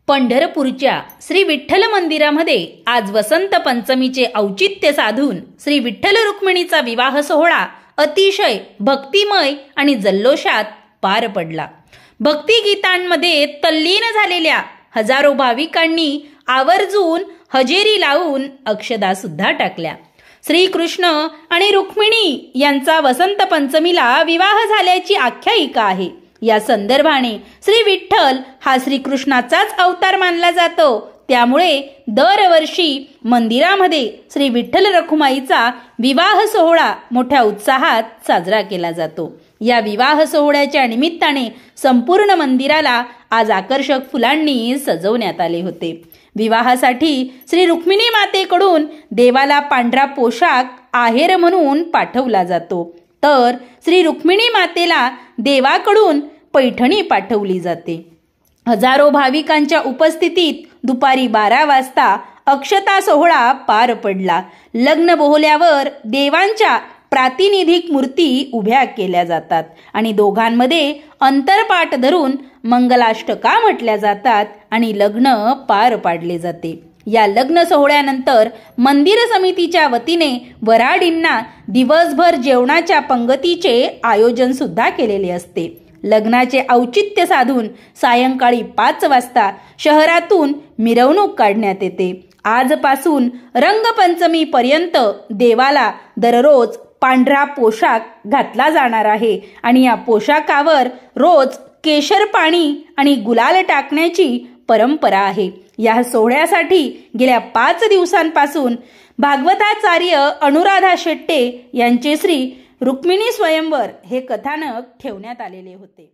पंढरपूरच्या श्री विठ्ठल मंदिरामध्ये आज वसंत पंचमीचे औचित्य साधून श्री विठ्ठल रुक्मिणीचा विवाह सोहळा अतिशय भक्तिमय आणि जल्लोषात पार पडला। भक्तिगीतांमध्ये तल्लीन झालेल्या हजारो भाविकांनी आवर्जून हजेरी लावून अक्षदा सुद्धा टाकल्या। श्रीकृष्ण आणि रुक्मिणी यांचा वसंत पंचमीला विवाह झाल्याची आख्यायिका आहे। या संदर्भाने श्री विठ्ठल हा श्रीकृष्णाचाच अवतार मानला जातो। त्यामुळे दरवर्षी मंदिरामध्ये श्री विठ्ठल रखुमाईचा विवाह सोहळा मोठ्या उत्साहात साजरा केला जातो। या विवाह सोहळ्याच्या निमित्ताने संपूर्ण मंदिराला आज आकर्षक फुलांनी सजवण्यात आले होते। विवाहासाठी श्री रुक्मिणी मातेकडून देवाला पांढरा पोशाख आहेर म्हणून पाठवला जातो, तर श्री रुक्मिणी मातेला देवाकडून पैठणी पाठवली जाते। हजारो भाविकांच्या उपस्थितीत दुपारी 12 वाजता अक्षता सोहळा पार पडला। लग्न बोहल्यावर देवांच्या प्रातिनिधिक मूर्ती उभ्या केल्या जातात आणि दोघांमध्ये अंतरपाठ धरून मंगलाष्टका म्हटल्या जातात आणि लग्न पार पाडले जाते। या लग्न सोहळ्यानंतर मंदिर समितीच्या वतीने वऱ्हाडींना दिवसभर जेवणाच्या पंगतीचे आयोजन सुद्धा केलेले असते। लग्नाचे औचित्य साधून सायंकाळी 5 वाजता शहरातून मिरवणूक काढण्यात येते। आजपासून रंगपंचमी पर्यंत देवाला दररोज पांढरा पोशाख घातला जाणार आहे आणि या पोशाखावर रोज केशर पाणी आणि गुलाल टाकण्याची परंपरा आहे। या सोहळ्यासाठी गेल्या 5 दिवसांपासून भागवताचार्य अनुराधा शेट्टे यांचे श्री रुक्मिणी स्वयंवर हे कथानक ठेवण्यात आलेले होते।